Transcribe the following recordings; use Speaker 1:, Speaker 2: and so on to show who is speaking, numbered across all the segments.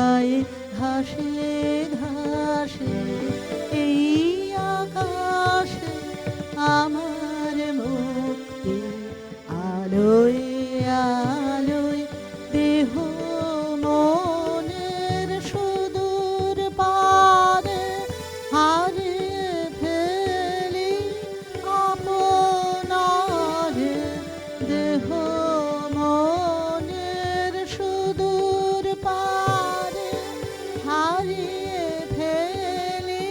Speaker 1: গায়ে ঘাসে ঘাসে এই আকাশে আমার মুক্তি আলোয় আলোয় দেহ মনের সুদূর পারে হারিয়ে ফেলি আপনার দেহ মনের সুদূর পারে হারিয়ে ফেলি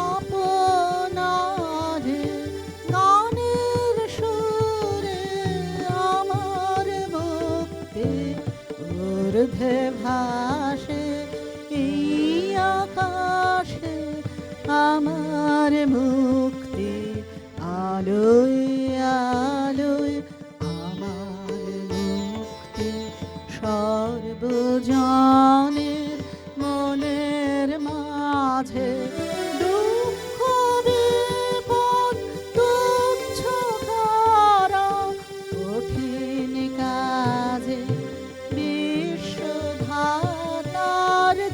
Speaker 1: আপনার গানের সুরে আমার মুক্তি ঊর্ধ্বে ভাসে এই আকাশে আমার মুক্তি আলোয় আলোয় আমার মুক্তি সর্বজনের মনের মাঝে দুঃখ বিপদ তুচ্ছ করা কঠিন কাজে বিশ্বধাতার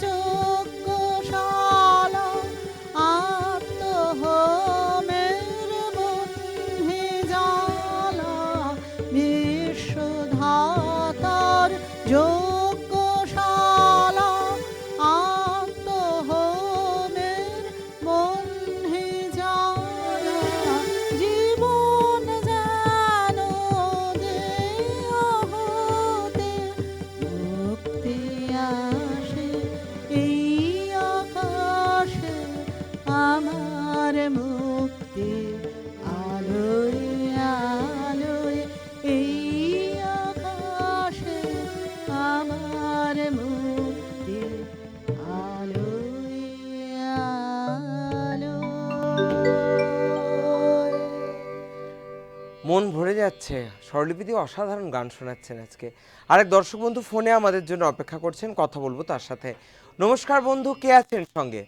Speaker 1: যজ্ঞশালা আত্মহোমের বন্ধি জালা বিশ্বধাতার যজ্ঞশালা আত্মহোমের বন্ধি জালা জীবন যেন দেহ হতে মুক্তি আসে এই আকাশে আমার মুক্তি আলোয় আলোয় এই আকাশে আমার মুক্তি আলোয় আলোয়।
Speaker 2: মন ভরে যাচ্ছে। স্বরলিপিতে অসাধারণ গান শোনাচ্ছেন আজকে। আরেক দর্শক বন্ধু ফোনে আমাদের জন্য অপেক্ষা করছেন, কথা বলবো তার সাথে। নমস্কার বন্ধু, কে আছেন সঙ্গে?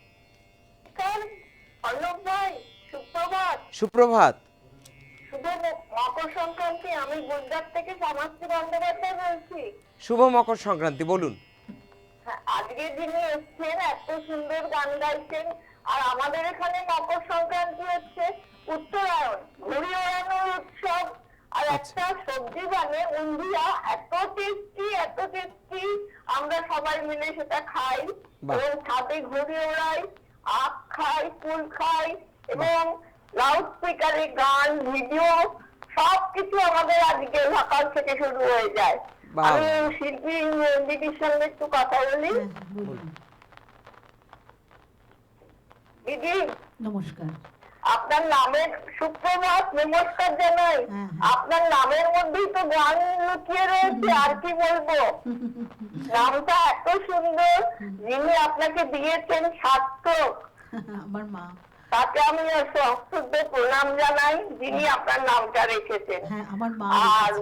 Speaker 3: অর্ণব ভাই, সুপ্রভাত।
Speaker 2: সুপ্রভাত।
Speaker 3: শুভ মকর সংক্রান্তি। আমি গুজরাট থেকে সমাজসী বন্দ্যোপাধ্যায় বলছি।
Speaker 2: শুভ মকর সংক্রান্তি, বলুন।
Speaker 3: হ্যাঁ, আজকে যিনি এসছেন এত সুন্দর গান গাইছেন। আর আমাদের এখানে মকর সংক্রান্তি হচ্ছে উত্তরায়ণ, ঘুড়ি ওড়ানোর উৎসব। আর একটা সবজি বানে উন্দিয়া, এত টেস্টি এত টেস্টি। আমরা সবাই মিলে সেটা খাই এবং সাথে ঘুড়ি ওড়াই, আখ খাই, কুল খাই এবং লাউড স্পিকারে গান, ভিডিও সবকিছু আমাদের আজকে সকাল থেকে শুরু হয়ে যায়। আমি শিল্পী দিদির সঙ্গে একটু কথা বলি। দিদি
Speaker 1: নমস্কার।
Speaker 3: আপনার নামের সুপ্রভাত, নমস্কার জানাই। আপনার নামের মধ্যেই তো গান লুকিয়ে রয়েছে, আর কি বলবো। নামটা এত সুন্দর, যিনি আপনাকে দিয়েছেন সার্থক,
Speaker 1: আমার মা,
Speaker 3: তাকে আমি সশ্রদ্ধ প্রণাম জানাই, যিনি আপনার নামটা রেখেছেন।
Speaker 1: আমার মা।
Speaker 3: আর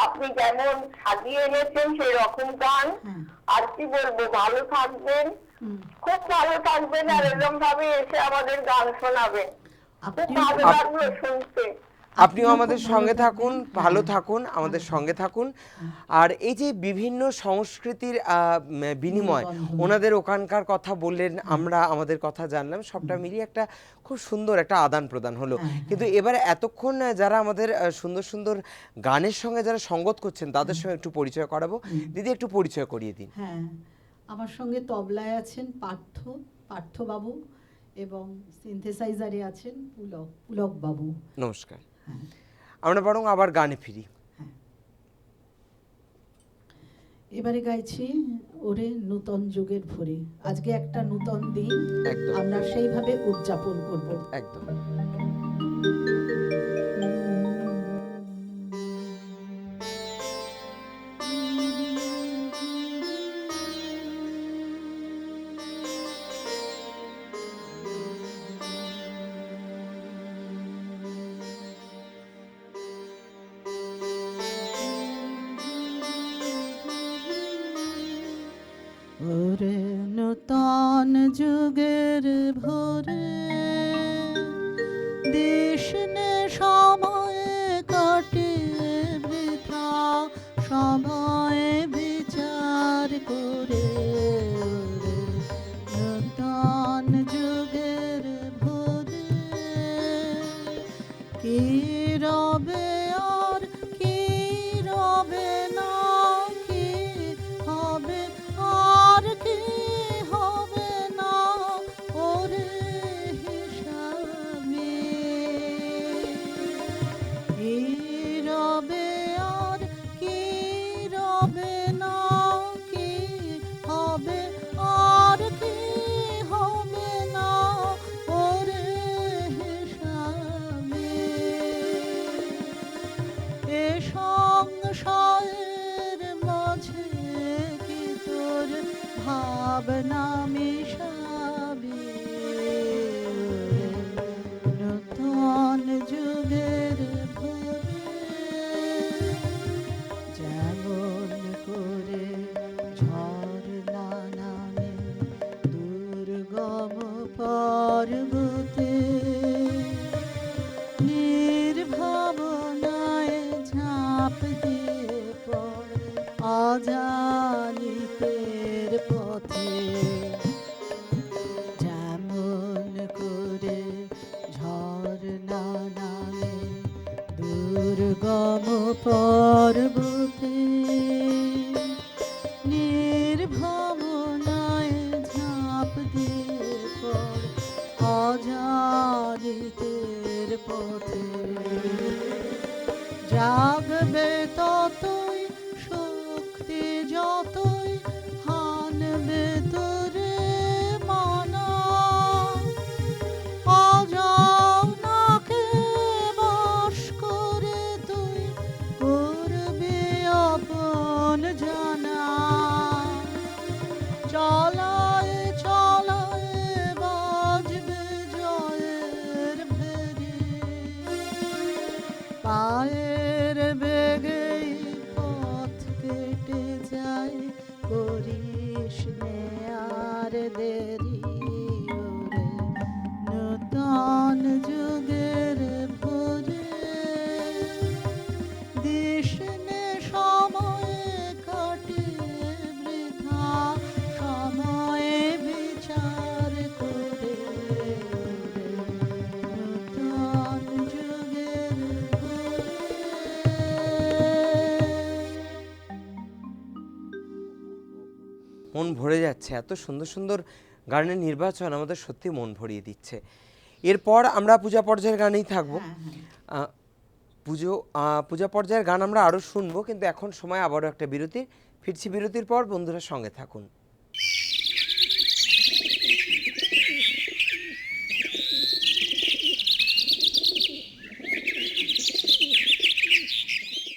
Speaker 3: আপনি যেমন সাজিয়ে এনেছেন সেই রকম গান, আর কি বলবো, ভালো থাকবেন, খুব ভালো থাকবেন। আর এরকম ভাবে এসে আমাদের গান শোনাবেন, খুব ভালো লাগলো শুনতে।
Speaker 2: আপনিও আমাদের সঙ্গে থাকুন, ভালো থাকুন, আমাদের সঙ্গে থাকুন। আর এই যে বিভিন্ন সংস্কৃতির বিনিময়, ওনাদের ওখানকার কথা বললেন, আমরা আমাদের কথা জানলাম, সবটা মিলিয়ে একটা খুব সুন্দর একটা আদান প্রদান হলো। কিন্তু এবারে এতক্ষণ যারা আমাদের সুন্দর সুন্দর গানের সঙ্গে যারা সঙ্গত করছেন তাদের সঙ্গে একটু পরিচয় করাবো। দিদি একটু পরিচয় করিয়ে দিন।
Speaker 1: হ্যাঁ, আমার সঙ্গে তবলায় আছেন পার্থ বাবু এবং সিনথেসাইজারে আছেন পুলক বাবু।
Speaker 2: নমস্কার। আমরা বরং আবার গানে ফিরি।
Speaker 1: এবারে গাইছি ওরে নূতন যুগের ভোরে। আজকে একটা নূতন দিন, আমরা সেইভাবে উদযাপন করব।
Speaker 2: একদম।
Speaker 1: ওরে নূতন যুগের ভোরে দেশ নে সময় কাটে বৃথা, সময় বিচার করে ভাবনা মিশাবে নতুন যুগের ভোরে, যেমন করে ঝর্ণা নামে দুর্গম পর্বতে, নির্ভাবনায় ঝাঁপ দিয়ে পড় অজানিতের পথে, যেমন করে ঝর্ণা নামে দুর্গম পর্বতে, নির্ভাবনায় ঝাঁপ দিয়ে পড় অজানিতের পথে, জাগবে ততই শক্তি যতই হানবে তোরে মানা, অজানাকে বাস করে তুই করবি আপন জানা, চলায় চলায় বাজবে জয়ের ভেরি, পায়ের বেগেই পথ কেটে যায়, করিস নে আর দেরি ওরে নতুন যুগের ভোরে, দিস নে সময় কাটিয়ে বৃথা, সময়ে বিচার করে ওরে নতুন যুগের ভোরে।
Speaker 2: মন ভরে যাচ্ছে, এত সুন্দর সুন্দর গানের নির্বাচন আমাদের সত্যি মন ভরিয়ে দিচ্ছে। এরপর আমরা পূজা পর্যায়ের গানেই থাকবো। পূজা পর্যায়ের গান আমরা আরও শুনবো, কিন্তু এখন সময় আবারও একটা বিরতির। ফিরছি বিরতির পর, বন্ধুরা সঙ্গে থাকুন।